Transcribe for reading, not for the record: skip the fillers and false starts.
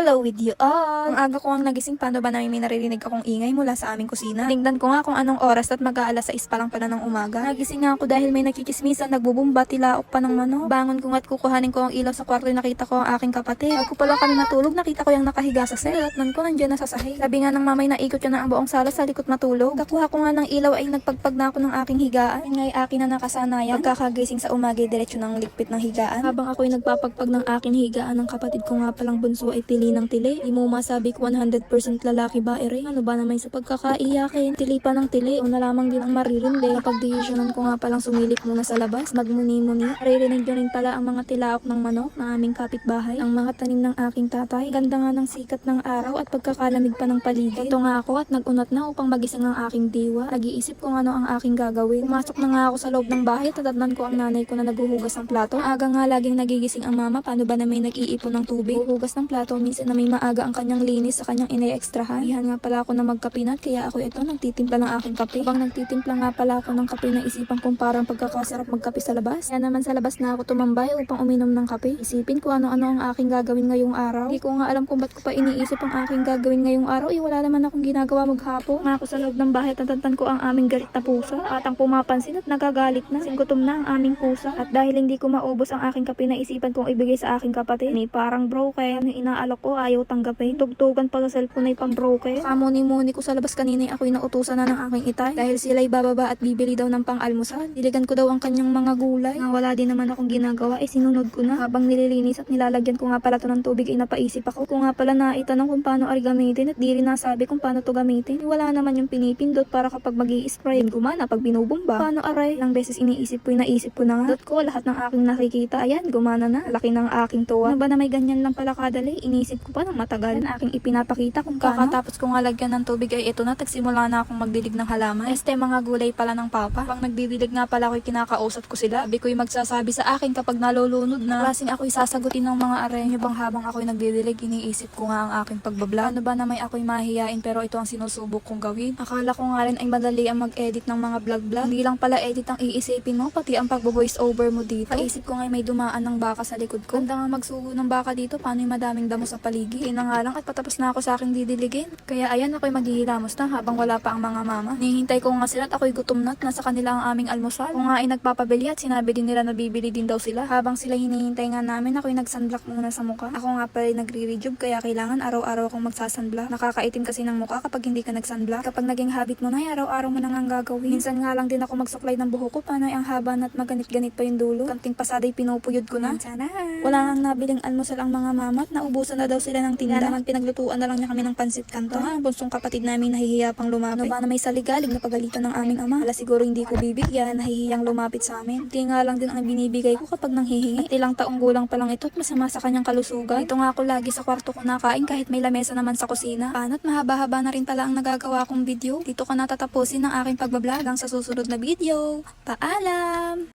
Hello with you all! Ang aga ko ang nagising, paano ba namin may naririnig akong ingay mula sa aming kusina? Tingnan ko nga kung anong oras at mag-aalas 6 pa lang pala ng umaga. Nagising nga ako dahil may nagchichismisan, nagbubumba, tilaok pa ng manok. Bangon ko nga at kukuhanin ko ang ilaw sa kwarto, nakita ko ang aking kapatid. Bago pa lang kami matulog, nakita ko yung nakahiga sa sel at nun ko nandiyan na sa sahig. Sabi nga ng mamay na ikot yun ang buong sala sa likod matulog. Kakuha ko nga ng ilaw ay nagpagpag na ako ng aking higaan. Yun nga ay akin na nakasanayan. Pagkakagising sa umaga, diretso ng ligpit ng higaan. Habang ako'y nagpapagpag ng aking higaan, ng kapatid ko nga palang bunso ay tili ng tili. Di mo masabi ko 100% lalaki ba ere? Ano ba naman sa pagkakaiyakin? Tili pa ng tili o na lamang din ang maririndi. Napag-desisyonan ko nga palang sumilip muna sa labas. Magmuni-muni. Maririnig nyo rin pala ang mga tilaok ng manok na aming kapitbahay. Ang mga tanim ng aking tatay. Ganda nga ng sikat ng araw at pagkakalamig pa ng paligid. Ito nga ako at nag-unat na upang magising ang aking diwa. Nag-iisip kung ano ang aking gagawin. Pumasok na nga ako sa loob ng bahay at natatnan ko ang nanay ko na naghuhugas ng plato. Aga nga laging nagigising ang mama. Paano ba na may nag-iipon ng tubig? Huhugas ng plato. Minsan na may maaga ang kanyang linis sa kanyang ine-extrahan. Ihan nga pala ako na magkapinat kaya ako ito nagtitimpla ng aking kape. Habang nagtitimpla nga pala ako ng kape na isipan kong parang pagkakasarap magkape sa labas. Kaya naman sa labas na ako tumambay upang uminom ng kape. Isipin ko ano-ano ang aking gagawin ngayong araw. Hindi ko nga alam kung ba't ko pa iniisip ang aking gagawin ngayong araw. Wala naman akong ginagawa maghapon. Nga ako sa loob ng bahay at natantan ko ang aming galit na pusa. At ang pumapansin at nagagalit na. Singgutom na ang aming pusa. At dahil hindi ko maubos ang aking kape na isipan kong ibigay sa aking kapatid. Ni parang broken. Yung inaalok ko ayaw tanggapin. Tugtugan pa sa cellphone ay pang broken. Kamuni-muni ko sa labas kanina ako'y nautusan na ng aking itay. Dahil sila'y bababa at bibili daw ng pang-almusal. Diligan ko daw ang kanyang mga gulay. Nga wala din naman akong ginagawa ay sinunod ko na. Habang nililinis at nilalagyan ko nga pala to ng tubig ay napaisip ako. Kung nga pala naitanong kung paano ay gamitin at di rin nasabi kung paano to gamitin. Wala naman yung pinipindot para kapag mag-i-spray gumana pag binubumba. Paano aray? Ilang beses iniisip ko naisip ko na nga. Dot ko lahat ng aking nakikita. Ayan, gumana na. Laki ng aking tuwa. Ano ba na may ganyan lang pala kadali? Iniisip ko pa ng matagal. Aking ipinapakita kung paano. Kakatapos ko nga lagyan ng tubig ay ito na. Tagsimula na akong magdilig ng halaman. Mga gulay pala ng papa. Pag nagdidilig nga pala ako'y kinakausap ko sila. Sabi ko'y magsasabi sa akin kapag nalulunod na. Klaseng ako'y sasagutin ng mga arenyo bang habang ako'y nagdidilig. Iniisip ko nga ang aking pagbablog. Ano ba na may ako'y mahihiyain pero ito ang sinusubok kong gawin. Akala ko nga rin ay madali ang mag-edit ng mga vlog-vlog. Hindi lang pala edit ang iisipin mo, pati ang pag-voice over mo dito. Paisip ko nga may dumaan ng baka sa likod ko. Ganda nga magsugo ng baka dito, paano yung madaming damo sa paligid. Ina nga lang at patapos na ako sa aking didiligin. Kaya ayan ako'y maghihilamos na habang wala pa ang mga mama. Nihintay ko nga sila at ako'y gutom na at nasa kanila ang aming almusal. Kung nga ay nagpapabili at sinabi din nila na bibili din daw sila. Habang sila hinihintay nga namin, ako'y nagsunblock muna sa mukha. Ako nga pala nagre-rejuve kaya kailangan araw-araw akong magsasunblock. Nakakaitim kasi ng mukha kapag hindi ka nagsunblock. Kapag naging habit mo na, araw-araw mo nang ang gagawin. Minsan nga lang din ako magsuklay ng buhok ko. Paano ang haba na at maganit-ganit pa yung dulo. Kanting pasaday pinupuyod ko na. Sana. Wala nang nabiling almusal ang mga mama at naubusan na daw sila ng tinda. Naman pinaglutuan na lang niya kami ng pansit kanto. Ang bunsong kapatid namin nahihiya pang lumapit. Ano ba na may saligalig na pagalitan ng aming ama. Wala siguro hindi ko bibigyan, nahihiyang lumapit sa amin. Hindi nga lang din ang binibigay ko kapag nanghihingi. At ilang taong gulang pa lang ito at masama sa kanyang kalusugan. Ito nga ako lagi sa kwarto ko nakain kahit may lamesa naman sa kusina. Paano't mahaba-haba na rin pala ang nagagawa kong video. Dito ko natatapusin ang aking pagbablog. Hanggang sa susunod na video. Paalam!